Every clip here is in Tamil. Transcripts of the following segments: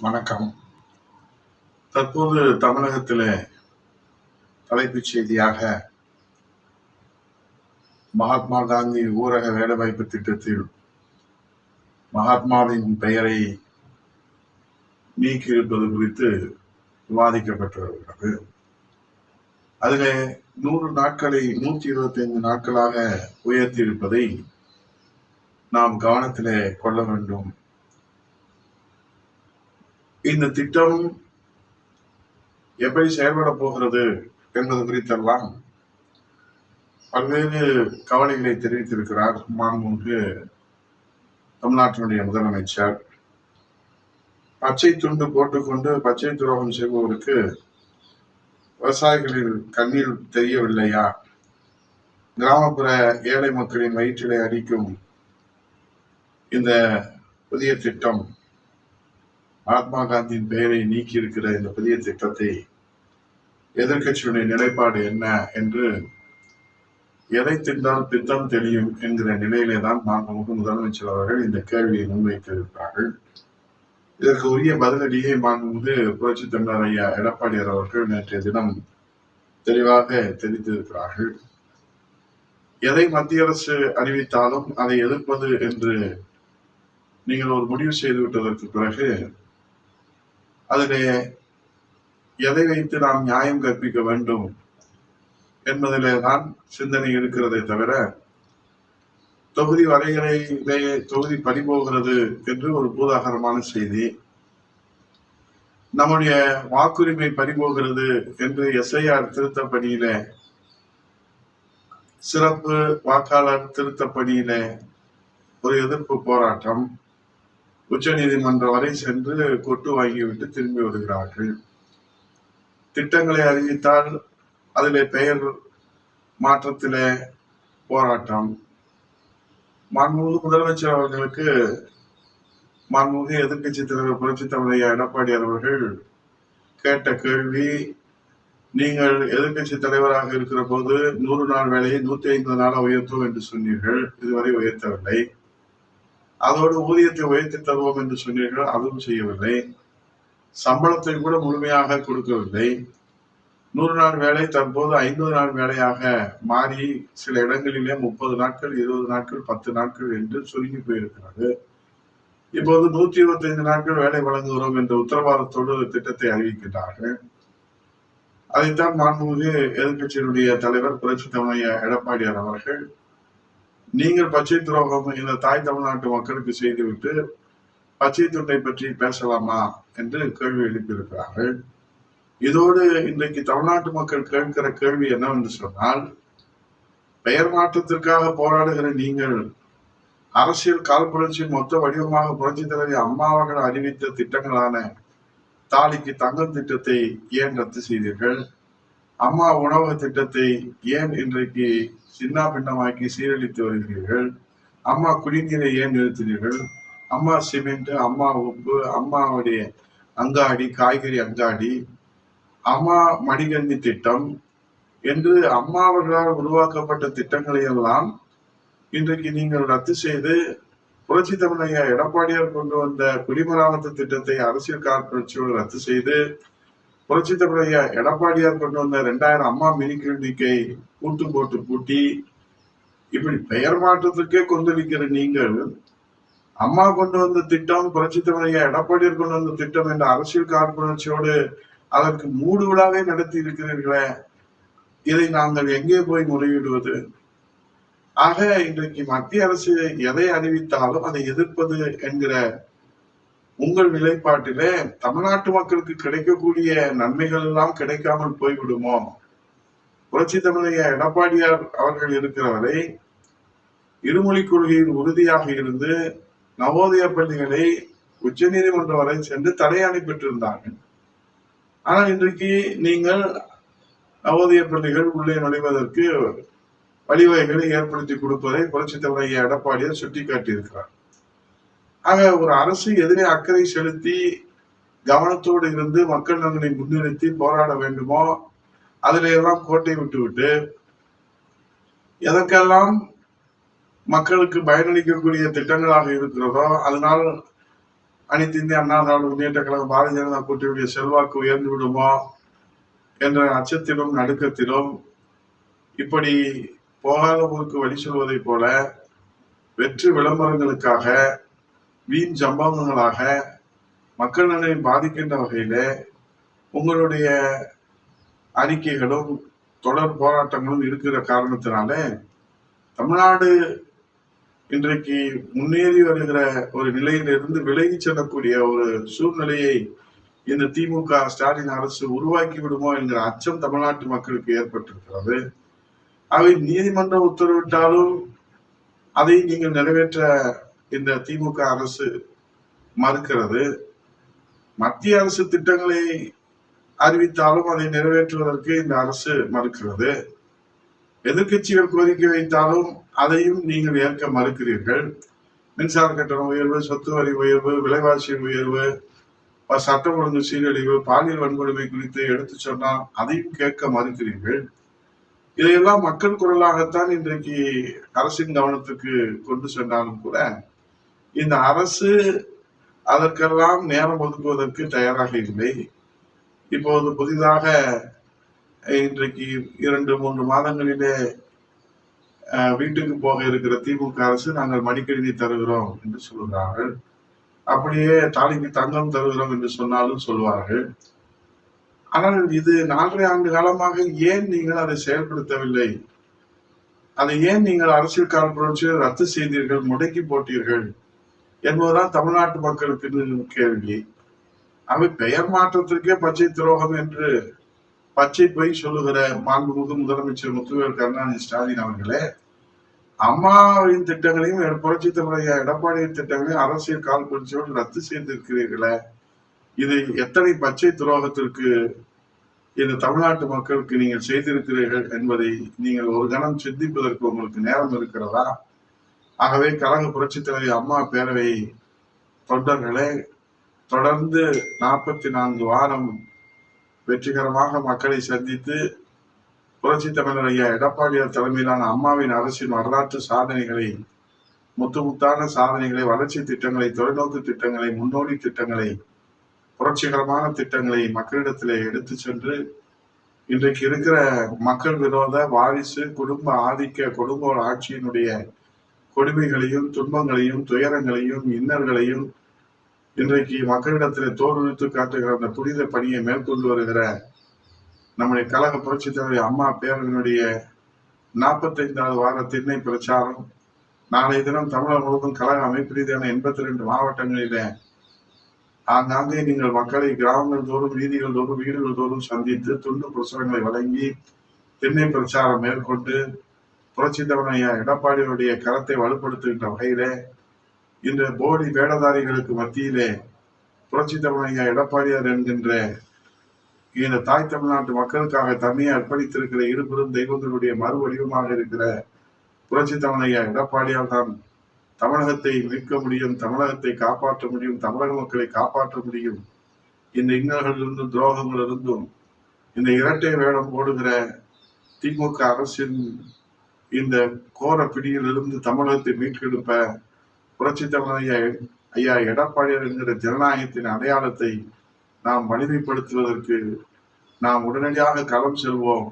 வணக்கம். தற்போது தமிழகத்திலே தலைப்புச் செய்தியாக மகாத்மா காந்தி ஊரக வேலைவாய்ப்பு திட்டத்தில் மகாத்மாவின் பெயரை நீக்கியிருப்பது குறித்து விவாதிக்கப்பட்டு வருகிறது. அதிலே 100 நாட்களை 125 நாட்களாக உயர்த்தியிருப்பதை நாம் கவனத்திலே கொள்ள வேண்டும். இந்த திட்டம் எப்படி செயல்பட போகிறது என்பது குறித்தெல்லாம் பல்வேறு கவலைகளை தெரிவித்திருக்கிறார் மாண்புமிகு தமிழ்நாட்டினுடைய முதலமைச்சர். பச்சை துண்டு போட்டுக்கொண்டு பச்சை துரோகம் செய்பவருக்கு விவசாயிகளின் கண்ணீர் தெரியவில்லையா? கிராமப்புற ஏழை மக்களின் வயிற்றிலே அடிக்கும் இந்த புதிய திட்டம், மகாத்மா காந்தியின் பெயரை நீக்கி இருக்கிற இந்த புதிய திட்டத்தை எதிர்கட்சியுடைய நிலைப்பாடு என்ன என்று எதை தின்றால் பித்தம் தெரியும் என்கிற நிலையிலே தான் மாண்புமிகு முதலமைச்சர் அவர்கள் இந்த கேள்வியை முன்வைத்திருக்கிறார்கள். இதற்கு உரிய பதிலடியை மாண்புமிகு புரட்சி தமிழர் ஐயா எடப்பாடியார் அவர்கள் நேற்றைய தினம் தெளிவாக தெரிவித்திருக்கிறார்கள். எதை மத்திய அரசு அறிவித்தாலும் அதை எதிர்ப்பது என்று நீங்கள் ஒரு முடிவு செய்துவிட்டதற்கு பிறகு அதிலே எதை வைத்து நாம் நியாயம் கற்பிக்க வேண்டும் என்பதிலே தான் சிந்தனை இருக்கிறதை தவிர தொகுதி வரைகறையிலே தொகுதி பறிபோகிறது என்று ஒரு பூதாகரமான செய்தி, நம்முடைய வாக்குரிமை பறிபோகிறது என்று எஸ்ஐஆர் திருத்த பணியில, சிறப்பு வாக்காளர் திருத்த பணியில ஒரு எதிர்ப்பு போராட்டம், உச்ச நீதிமன்றம் வரை சென்று கொட்டு வாங்கிவிட்டு திரும்பி வருகிறார்கள். திட்டங்களை அறிவித்தால் அதிலே பெயர் மாற்றத்திலே போராட்டம். மாண்புமிகு முதலமைச்சர் அவர்களுக்கு மாண்புமிகு எதிர்கட்சி தலைவர் புரட்சி தமிழர் எடப்பாடியார் அவர்கள் கேட்ட கேள்வி, நீங்கள் எதிர்கட்சி தலைவராக இருக்கிற போது 100 நாள் வேலையை 150 நாளா உயர்த்துவோம் என்று சொன்னீர்கள், இதுவரை உயர்த்தவில்லை. அதோடு ஊதியத்தை உயர்த்தி தருவோம் என்று சொன்னீர்கள், அதுவும் செய்யவில்லை. சம்பளத்தை கூட முழுமையாக கொடுக்கவில்லை. 100 நாள் வேலை தற்போது 50 நாள் வேலையாக மாறி சில இடங்களிலே 30 நாட்கள், 20 நாட்கள், 10 நாட்கள் என்று சுருங்கி போயிருக்கிறது. இப்போது 125 நாட்கள் வேலை வழங்குகிறோம் என்ற உத்தரவாதத்தோடு திட்டத்தை அறிவிக்கிறார்கள். அதைத்தான் மாண்புமிகு எதிர்கட்சியினுடைய தலைவர் புரட்சி தமிழர் எடப்பாடியார் அவர்கள், நீங்கள் பச்சை துரோகம் இந்த தாய் தமிழ்நாட்டு மக்களுக்கு செய்துவிட்டு பச்சை துண்டை பற்றி பேசலாமா என்று கேள்வி எழுப்பியிருக்கிறார்கள். இதோடு இன்றைக்கு தமிழ்நாட்டு மக்கள் கேட்கிற கேள்வி என்னவென்று சொன்னால், பெயர் மாற்றத்திற்காக போராடுகிற நீங்கள் அரசியல் காழ்ப்புணர்ச்சியின் மொத்த வடிவமாக புரட்சி தலைவர் அம்மா அவர்கள் அறிவித்த திட்டங்களான தாலிக்கு தங்கம் திட்டத்தை ஏன் ரத்து செய்தீர்கள்? அம்மா உணவக திட்டத்தை ஏன் இன்றைக்கு சின்ன பின்னமாக்கி சீரழித்து வருகிறீர்கள்? அம்மா குடிநீரை ஏன் நிறுத்தினீர்கள்? அம்மா சிமெண்ட், அம்மா உப்பு, அம்மாவுடைய அங்காடி, காய்கறி அங்காடி, அம்மா மடிகண்ணி திட்டம் என்று அம்மா அவர்களால் உருவாக்கப்பட்ட திட்டங்களை எல்லாம் இன்றைக்கு நீங்கள் ரத்து செய்து, புரட்சி தமிழர் எடப்பாடியார் கொண்டு வந்த குடிமராமத்து திட்டத்தை அரசியல் காழ்ப்புணர்ச்சியோடு ரத்து செய்து, புரட்சி தமிழர் எடப்பாடியார் கொண்டு வந்த 2000 அம்மா மினி கிளினிக்கை கூட்டு போட்டு பூட்டி, இப்படி பெயர் மாற்றத்திற்கே கொந்தளிக்கிற நீங்கள் அம்மா கொண்டு வந்த திட்டம், புரட்சி தமிழர் எடப்பாடியார் கொண்டு வந்த திட்டம் என்ற அரசியல் காழ்ப்புணர்ச்சியோடு அதற்கு மூடு விழாவே நடத்தி இருக்கிறீர்களே, இதை நாங்கள் எங்கே போய் முறையிடுவது? ஆக இன்றைக்கு மத்திய அரசு எதை அறிவித்தாலும் அதை எதிர்ப்பது என்கிற உங்கள் நிலைப்பாட்டிலே தமிழ்நாட்டு மக்களுக்கு கிடைக்கக்கூடிய நன்மைகள் எல்லாம் கிடைக்காமல் போய்விடுமோ? புரட்சி தமிழர் எடப்பாடியார் அவர்கள் இருக்கிறவரை இருமொழி கொள்கையில் உறுதியாக இருந்து நவோதய பள்ளிகளை உச்ச நீதிமன்றம் வரை சென்று தடையாணை பெற்றிருந்தார்கள். ஆனால் இன்றைக்கு நீங்கள் நவோதய பள்ளிகள் உள்ளே நுழைவதற்கு வழிவகைகளை ஏற்படுத்தி கொடுப்பதை புரட்சி தமிழர் எடப்பாடியார் சுட்டிக்காட்டியிருக்கிறார். ஆக ஒரு அரசு எதிரே அக்கறை செலுத்தி கவனத்தோடு இருந்து மக்கள் நலனை முன்னிறுத்தி போராட வேண்டுமோ, அதில எல்லாம் கோட்டை விட்டுவிட்டு எதற்கெல்லாம் மக்களுக்கு பயனளிக்கக்கூடிய திட்டங்களாக இருக்கிறதோ அதனால் அனைத்து இந்திய அண்ணா திராவிட முன்னேற்ற கழகம் பாரதிய ஜனதா கூட்டணியுடைய செல்வாக்கு உயர்ந்து விடுமோ என்ற அச்சத்திலும் நடுக்கத்திலும் இப்படி போகாத ஊருக்கு வழி சொல்வதை போல வெற்றி விளம்பரங்களுக்காக வீண் சம்பவங்களாக மக்கள் நலனை பாதிக்கின்ற வகையில உங்களுடைய அறிக்கைகளும் தொடர் போராட்டங்களும் இருக்கிற காரணத்தினால தமிழ்நாடு இன்றைக்கு முன்னேறி வருகிற ஒரு நிலையிலிருந்து விலகி செல்லக்கூடிய ஒரு சூழ்நிலையை இந்த திமுக ஸ்டாலின் அரசு உருவாக்கி விடுமோ என்கிற அச்சம் தமிழ்நாட்டு மக்களுக்கு ஏற்பட்டிருக்கிறது. அவை நீதிமன்றம் உத்தரவிட்டாலும் அதை நீங்கள் நிறைவேற்ற இந்த திமுக அரசு மறுக்கிறது. மத்திய அரசு திட்டங்களை அறிவித்தாலும் அதை நிறைவேற்றுவதற்கு இந்த அரசு மறுக்கிறது. எதிர்கட்சிகள் கோரிக்கை வைத்தாலும் அதையும் நீங்கள் ஏற்க மறுக்கிறீர்கள். மின்சார கட்டண உயர்வு, சொத்து வரி உயர்வு, விலைவாசி உயர்வு, சட்டம் ஒழுங்கு சீரழிவு, பாலியல் வன்கொடுமை குறித்து எடுத்து சொன்னால் அதையும் கேட்க மறுக்கிறீர்கள். இதையெல்லாம் மக்கள் குரலாகத்தான் இன்றைக்கு அரசின் கவனத்துக்கு கொண்டு சென்றாலும் கூட இந்த அரசு அதற்கெல்லாம் நேரம் ஒதுக்குவதற்கு தயாராக இல்லை. இப்போது புதிதாக இன்றைக்கு 2-3 மாதங்களிலே வீட்டுக்கு போக இருக்கிற திமுக அரசு நாங்கள் மடிக்கணினி தருகிறோம் என்று சொல்கிறார்கள். அப்படியே தாலிக்கு தங்கம் தருகிறோம் என்று சொன்னாலும் சொல்வார்கள். ஆனால் இது 4.5 ஆண்டு காலமாக ஏன் நீங்கள் அதை செயல்படுத்தவில்லை? அதை ஏன் நீங்கள் அரசியல் கால புரட்சியை ரத்து செய்தீர்கள், முடக்கி போட்டீர்கள் என்பதுதான் தமிழ்நாட்டு மக்களுக்கு கேள்வி. அவை பெயர் மாற்றத்திற்கே பச்சை துரோகம் என்று பச்சை பொய் சொல்லுகிற மாண்புமிகு முதலமைச்சர் முத்துவேல் கருணாநிதி ஸ்டாலின் அவர்களே, அம்மாவின் திட்டங்களையும் புரட்சி தலைவர் எடப்பாடியின் திட்டங்களையும் அரசியல் கால் புரட்சியோடு ரத்து செய்திருக்கிறீர்களே, இது எத்தனை பச்சை துரோகத்திற்கு இந்த தமிழ்நாட்டு மக்களுக்கு நீங்கள் செய்திருக்கிறீர்கள் என்பதை நீங்கள் ஒரு கணம் சிந்திப்பதற்கு உங்களுக்கு நேரம் இருக்கிறதா? ஆகவே கழக புரட்சி தலைவர் அம்மா பேரவை தொண்டர்களே, தொடர்ந்து 44 வாரம் வெற்றிகரமாக மக்களை சந்தித்து புரட்சி தமிழர் ஐயா எடப்பாடியார் தலைமையிலான அம்மாவின் அரசின் வரலாற்று சாதனைகளை, முத்தான சாதனைகளை, வளர்ச்சி திட்டங்களை, தொலைநோக்கு திட்டங்களை, முன்னோடி திட்டங்களை, புரட்சிகரமான திட்டங்களை மக்களிடத்திலே எடுத்து சென்று இன்றைக்கு இருக்கிற மக்கள் விரோத வாரிசு குடும்ப ஆதிக்க குடும்ப ஆட்சியினுடைய கொடுமைகளையும் துன்பங்களையும் துயரங்களையும் இன்னல்களையும் இன்றைக்கு மக்களிடத்திலே தோலுரித்து காட்டுகிற அந்த புனித பணியை மேற்கொண்டு வருகிற நம்முடைய கழக புரட்சி தலைவர் அம்மா பேரனுடைய 45வது வார திண்ணை பிரச்சாரம் நாளைய தினம் தமிழகம் முழுவதும் கழக அமைப்பு ரீதியான 82 மாவட்டங்களிலே ஆங்காங்கே நீங்கள் மக்களை கிராமங்கள் தோறும், வீதிகள் தோறும், வீடுகள் தோறும் சந்தித்து துண்டு பிரசுரங்களை வழங்கி திண்ணை பிரச்சாரம் மேற்கொண்டு புரட்சி தலைவர் ஐயா எடப்பாடியுடைய கரத்தை வலுப்படுத்துகின்ற வகையிலே இந்த போடி வேடதாரிகளுக்கு மத்தியிலே புரட்சி தலைவர் ஐயா எடப்பாடியார் என்கின்ற இந்த தாய் தமிழ்நாட்டு மக்களுக்காக தன்னையை அர்ப்பணித்திருக்கிற இருபெரும் தெய்வங்களுடைய மறு வடிவமாக இருக்கிற புரட்சி தலைவர் ஐயா எடப்பாடியால் தான் தமிழகத்தை மீட்க முடியும், தமிழகத்தை காப்பாற்ற முடியும், தமிழக மக்களை காப்பாற்ற முடியும். இந்த இன்னல்களிலிருந்தும் துரோகங்களிலிருந்தும் இந்த இரட்டை வேடம் போடுகிற திமுக அரசின் இந்த கோர பிடியிலிருந்து தமிழகத்தை மீட்டெடுப்ப புரட்சி தலைவர் ஐயா எடப்பாடியார் என்கிற ஜனநாயகத்தின் அடையாளத்தை நாம் வலிமைப்படுத்துவதற்கு நாம் உடனடியாக களம் செல்வோம்,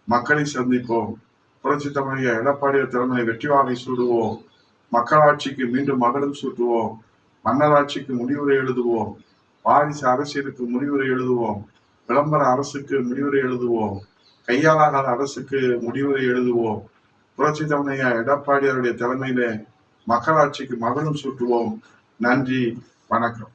மக்களை சந்திப்போம், புரட்சி தலைவர் ஐயா எடப்பாடியார் தலைமையை வெற்றி வாகை சூடுவோம், மக்களாட்சிக்கு மீண்டும் மகுடம் சூட்டுவோம், மன்னராட்சிக்கு முடிவுரை எழுதுவோம், வாரிசு அரசியலுக்கு முடிவுரை எழுதுவோம், விளம்பர அரசுக்கு முடிவுரை எழுதுவோம், கையாளாகாத அரசுக்கு முடிவுரை எழுதுவோம், புரட்சி தலைவர் ஐயா எடப்பாடியாருடைய தலைமையில மக்களாட்சிக்கு மகுடம் சூட்டுவோம். நன்றி, வணக்கம்.